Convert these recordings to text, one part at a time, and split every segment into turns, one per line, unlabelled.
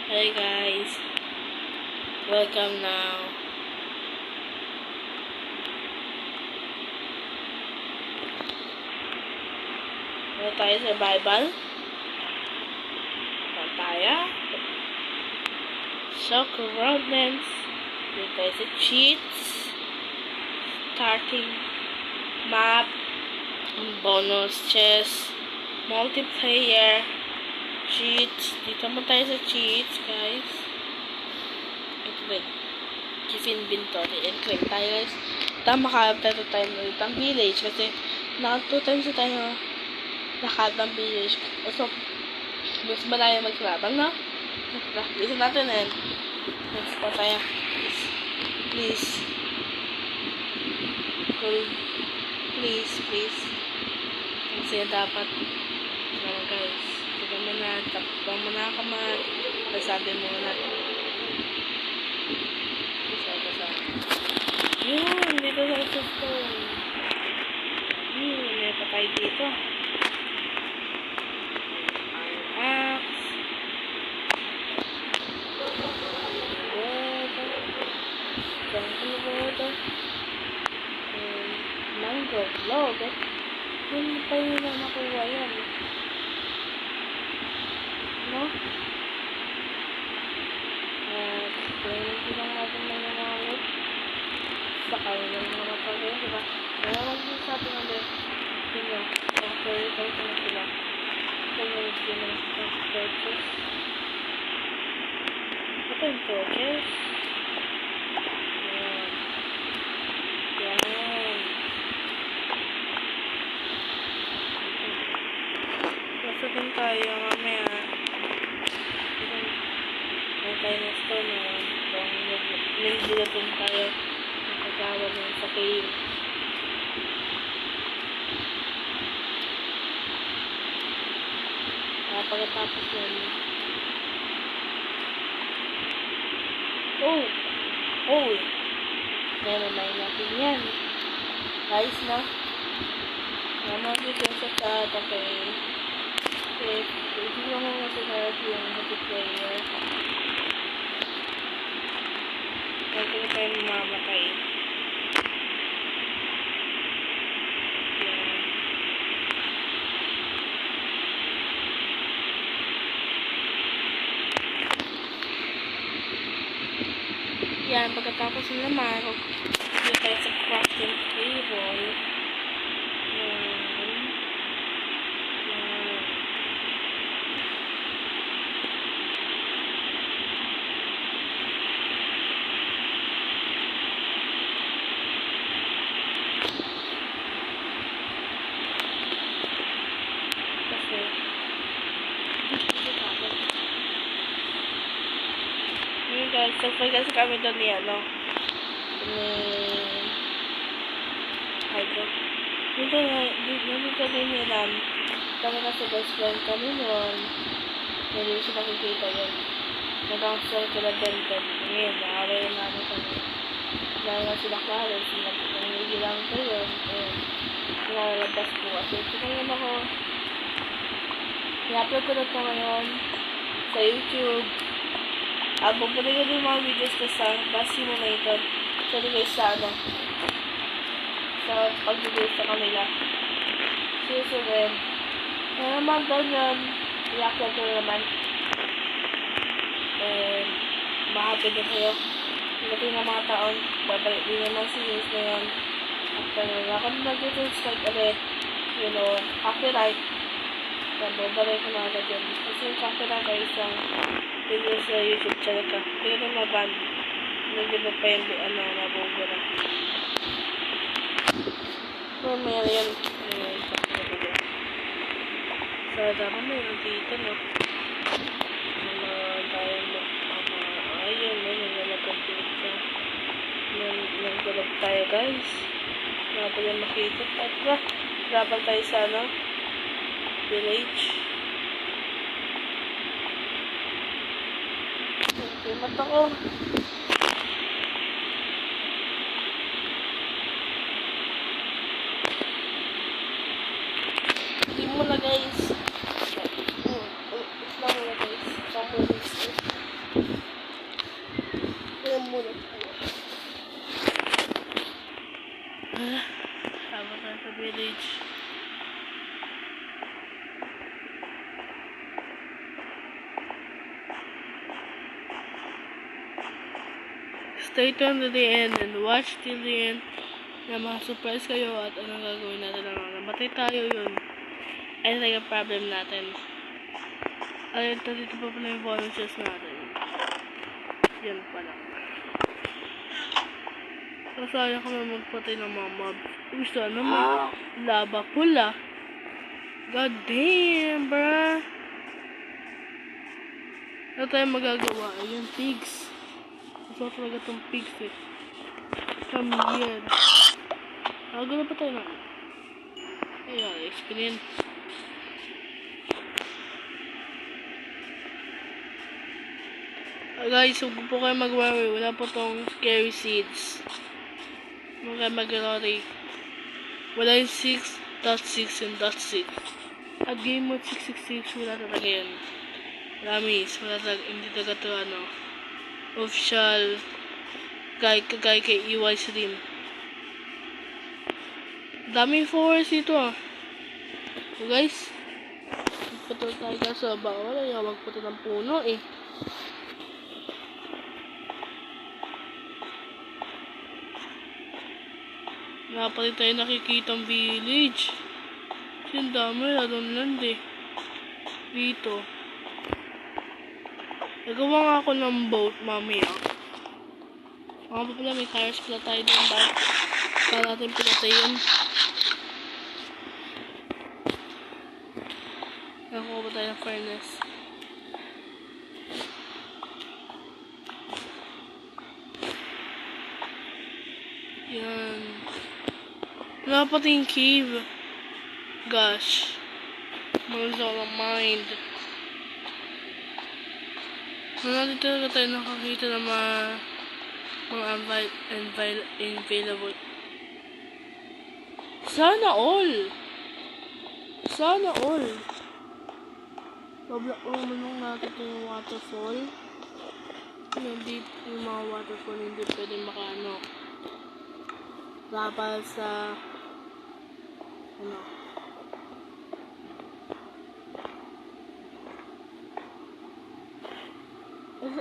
Hey guys, welcome now. Ano tayo, survival? Tayo? Shock rodents. Dito tayo sa cheats. Starting map. Bonus chest. Multiplayer. Cheats. Dito mo tayo sa cheats, guys. Ito ba? Give inventory. And click tayo, guys. Tama ka tayo tayo ulit ang village kasi naka 2 times na tayo lahat ng village. So, mas malayo magsulabang, no? Listen natin and let's go tayo. Please. Please. Kasi dapat guys. Tignan mo na. Takpang mo na kamay. Pasabi mo na. Yun. Dito sa stone. May patay dito. Mangrove log. Hindi pa yun na nakuha yan. No? Hindi lang natin nangyayawit. Baka yun lang mga mapagay, diba? Kaya mag-sabi nga din. Yun after ito na sila. Pumunod yun ang torches. Ito yung torches. Din tayo mamaya. May tayo na stone na nagdilatong tayo nakagawa ng sa cave. Pagkatapos yun meron natin yan guys, no? Naman dito sa cave. Hindi mo nga sinarap yung multiplayer. Kaya tayo mamamatay. Yan, pagkatapos naman, hindi tayo sa crafting table. Guys, so kasi kami doon ni Hydro. Dito din nila. Kami kasi best friend kami noon. Hindi siya nakikita yun. Nag-answer ko na din. Ngayon, nakaway namin kami. Dahil nga sila klaro, sinagilang ko yun. Nalalabas ko. Kasi ito ngayon ako. I-upload ko na ito ngayon sa YouTube. Pupunta ko din mga videos ko sa Bus Simulator. So, guys, sa pag-videos sa kanila. Susunod. Naman doon yun. I-upload ko naman. And, makapit din kayo. Pagdating ng mga taon, babalik din naman si Yus na yun. After yun, ako nag-strike ulit. You know, copyright. Babalik ko na agad yun. Kasi yung copyright ay isang video sa YouTube channel ka. Hindi ka na maban. Hindi ba pa yung nabubura. So, mayroon yan. So, dapat mayroon dito, no? Tayo mo. Ayun, naglalagod dito. Naglalagod tayo, guys. Dapat yung makita. At dapat tayo sa, village. Mata ko. Hindi mo na guys. Isla mo na guys. Sample stay tuned to the end and watch till the end na surprise kayo at anong gagawin natin na namatay tayo yun. I think ang problem natin. Ayun, dito pa pala yung volunteers natin. Yan pala. Kasaya kami magpatay ng mga mobs. Uy, sana may lava pula. God damn, bruh. Ano tayo magagawa? Ayun, pigs. Gusto ko talaga itong pigs eh. Come here. Nagagawa pa tayo na. Ayan, explain. Guys, huwag po kayo mag-worry. Wala po tong scary seeds. Huwag kayo mag-worry. Wala yung 6.6 and .6. At game mode 666, wala talaga yan. Ramis, wala talaga, hindi talaga ito official kagaya kay EY Stream. Daming followers ito So guys, magputol tayo sa bawal. Ayaw magputol ng puno eh. Wala pa rin tayo nakikitang village. Kasi ang dami, lalong land eh. Dito. Nagawa nga ako ng boat mamaya. Mga pa pala, may tires pala tayo doon. Para natin pinatayin. Nakuha pa tayo ng furnace. Yan. Wala pa tayong cave. Gosh. Mga zola mind. Wala dito na tayo nakakita ng mga available. Sana all. Sana all. Bablock naman natin yung waterfall. Hindi yung mga waterfall hindi pwede makaano. Dapat sa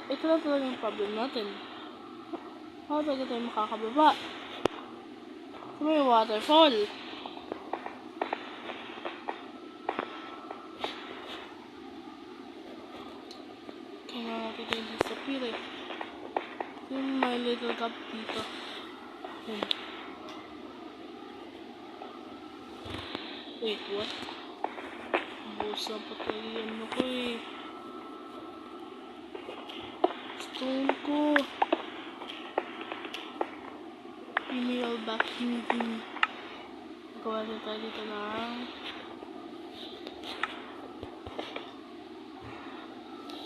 ito lang talaga yung problem natin. How talaga tayo makakababa? So may waterfall. Kaya natin yung disappear eh. Yung my little cup dito. Wait, what? Busa pa tayo yan ako eh. Stone ko. Emerald back using. Gawa na tayo dito lang.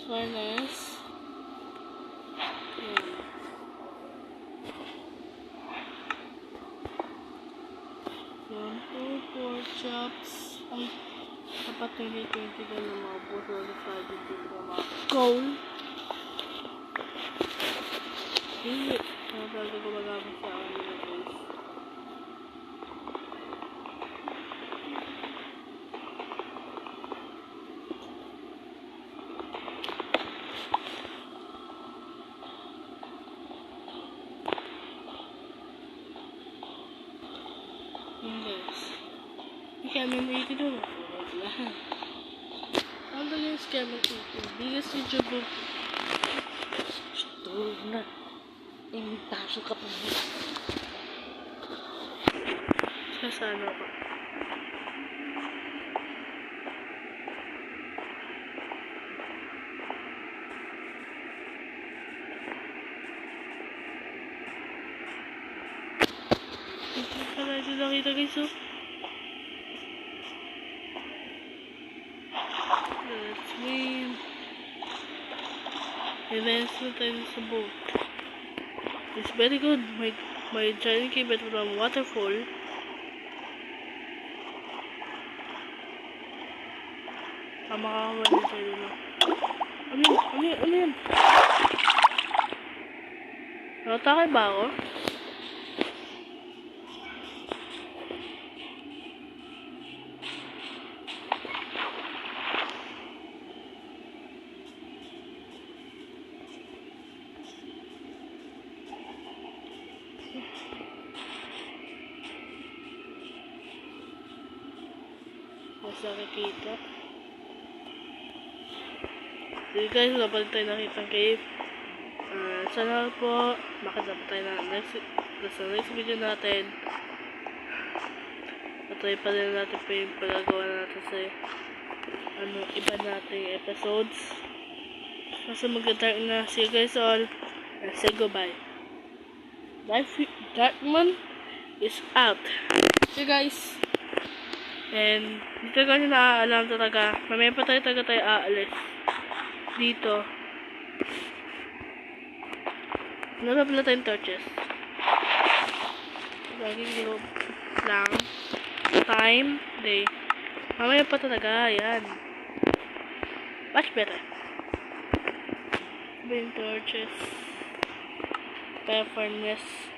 Furnace. Yan. Yan po, pork chops. Ay, dapat 2020 ka na mga buto na tayo dito na mga coal. Hindi. Ano talaga gumagamit sa akin nila guys. Yun guys. Scammer 82. Ano ba yung Scammer 82? Biggest YouTuber. Ito na. Pasok ka pa mo. Sasano pa. Ito pala ito nakita guys oh. Let's swim. Events na tayo sa boat. It's very good. My giant cave at from waterfall. Makakawala tayo na. Ano yan? Nakatakay ba ako? nakikita. So guys, wala pa rin tayo nakitang cave. Sana po, makasama tayo na sa next video natin. Patry pa rin natin pa yung pagagawa natin sa iba nating episodes. Kasi mag-dark na. See you guys all. And say goodbye. Darkman is out. See you guys. And dito ko nyo naaalam talaga. Mamaya pa tayo aalis. Dito. Meron pala tayong torches. Laging globe lang. Time, day. Mamaya pa talaga. Ayan. Much better. Yung torches. Fire furnace.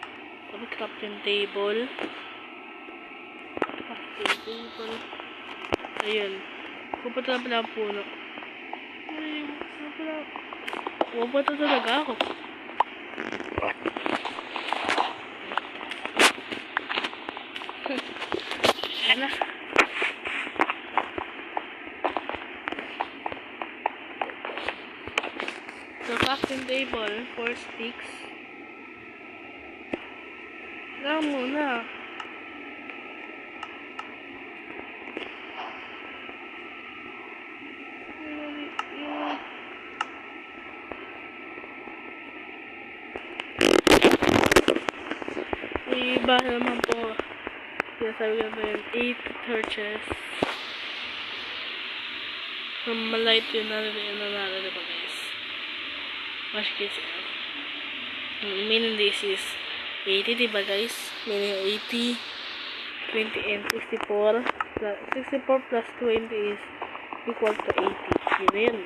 Sabi crafting table. Crafting table. Ayun. Pupunta na pala ang puno. Ay, pupunta talaga ako. Ayan na. So, crafting table, 4 sticks. Lang muna. Iba naman po. Sinasabi ko na yun, 8 torches. So, malight yun na diba guys? Watch this out. Meaning this is 80, diba guys? Meaning 80, 20, and 64. 64 plus 20 is equal to 80. Yun.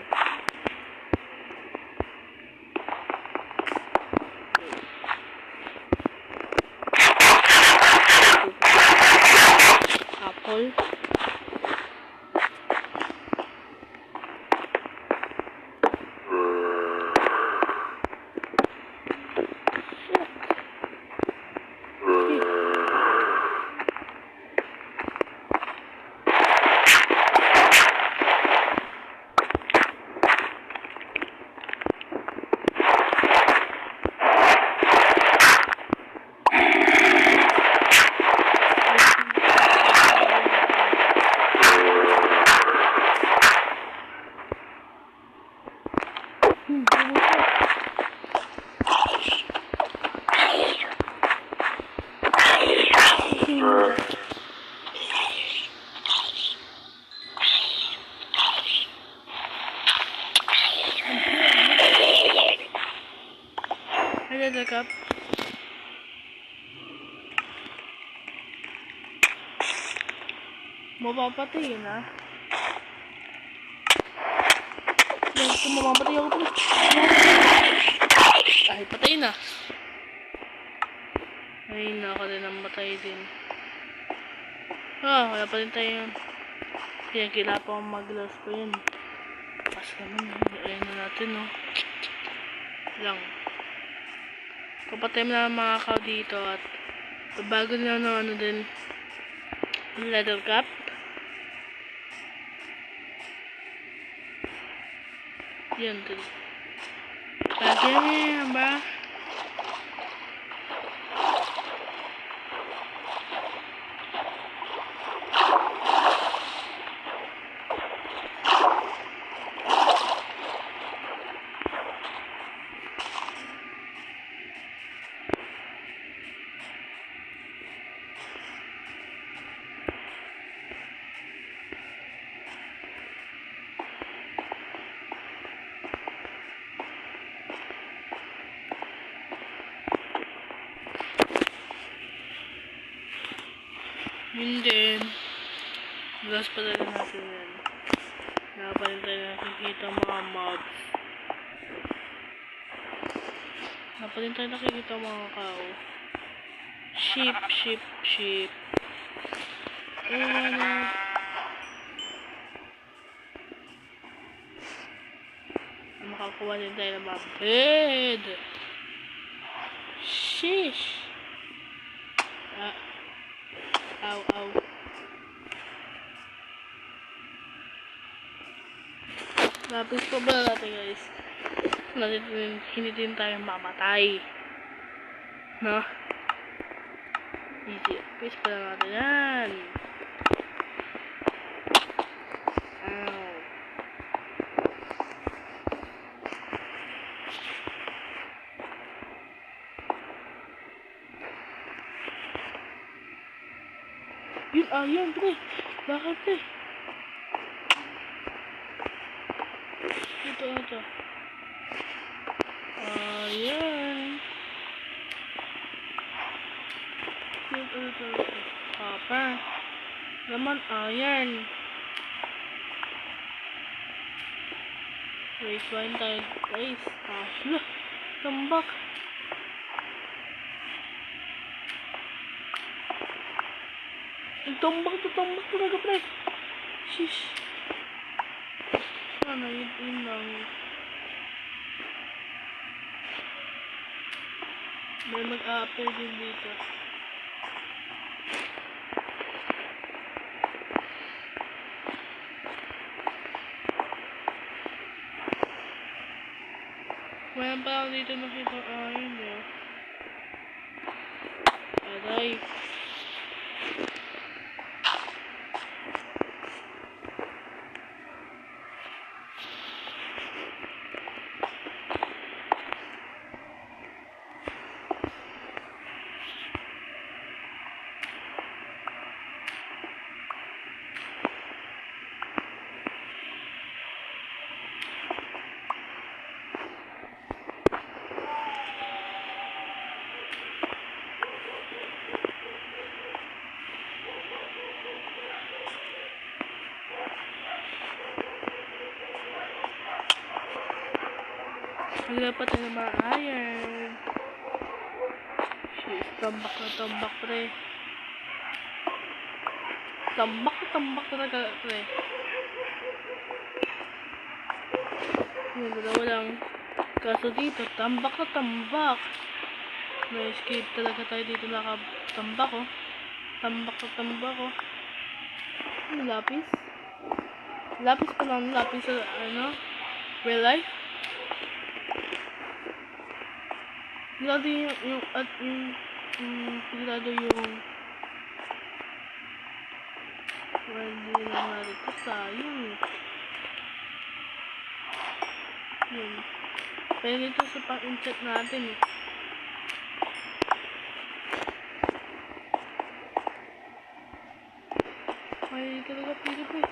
Apple. Cup. Mapapatay yun ah. Mapapatay ako po. Ay, patay na. Ay, naka din ang matay din. Wala pa rin tayo yun. Kaya kailangan pa akong mag-glass pa yun. Pas naman, ayun na natin no. Lang. Kapatay mo na mga cow dito at bago na din leather cap. Yan din. Lagyan ba? Yun din. Glass pa talaga natin yan. Nakapalit tayo nakikita mga mobs. Nakapalit tayo nakikita mga cow. Sheep. Ano? Makakuha din tayo ng mga bed. Sheesh. Ow. Lapis pa ba natin guys? Hindi din tayo mamatay. No? Easy. Lapis pa lang natin yan. Ow. Yun, ayun, pre. Bakit, pre? Ito. Ayan. Ito. Copper. Naman, ayan. Race wine tayo, guys. Hala. Tambak. Tambak talaga, pre. Shish. Ano, yun lang. May mag-a-appear din dito. Mayroon pa ako dito nakita. Ayun yun. Aray. Wala pa tayo mga iron. Shit, tambak, pre. Tambak talaga, pre. Yung dalawa lang. Kaso dito, tambak. Na-escape talaga tayo dito, nakatambak, oh. Tambak, oh. Ano, lapis? Lapis pa lang, lapis sa, real life? Sigurado sigurado yung hindi lang natin ito sayang. Yun. Pero ito sa pang-inchat natin eh. Ay, talaga pilip eh.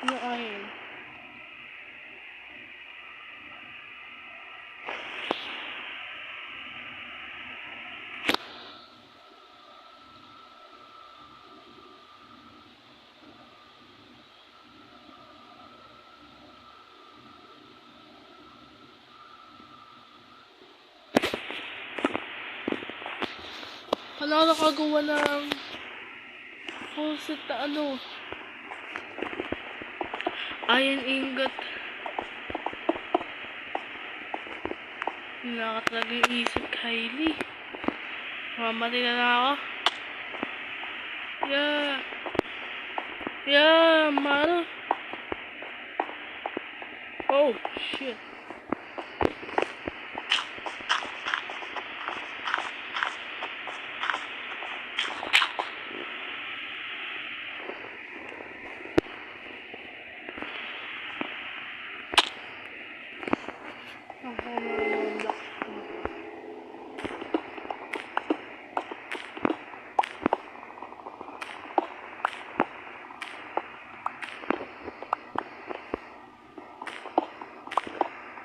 Ano ayun? Wala nakagawa ng faucet na iron ingot. Nakatalaga yung isip, Kylie. Mamatay na ako. Yeah, maro. Oh, shit.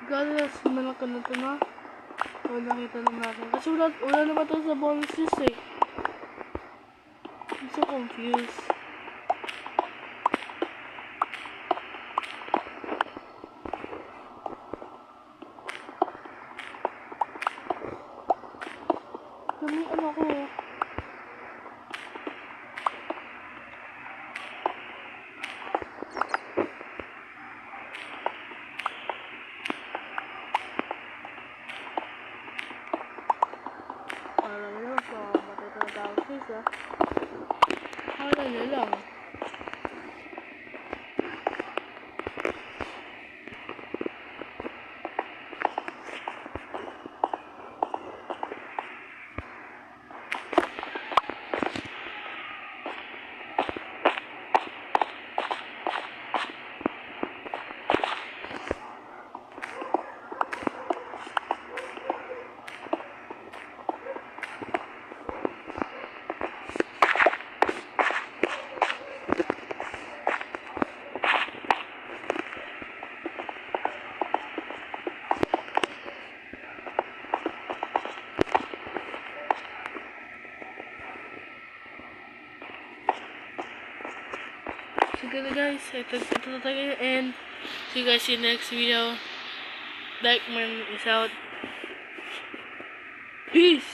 Galas, malaki na ito na. Wala nakita lang natin. Kasi wala naman ito sa bonuses eh. I'm so confused. May ano ko. Alam mo naman po, matay talaga ako sis ah. Alam nyo lang. Sige na guys, ito na tayo and see you guys in the next video. Blackman is out. Peace!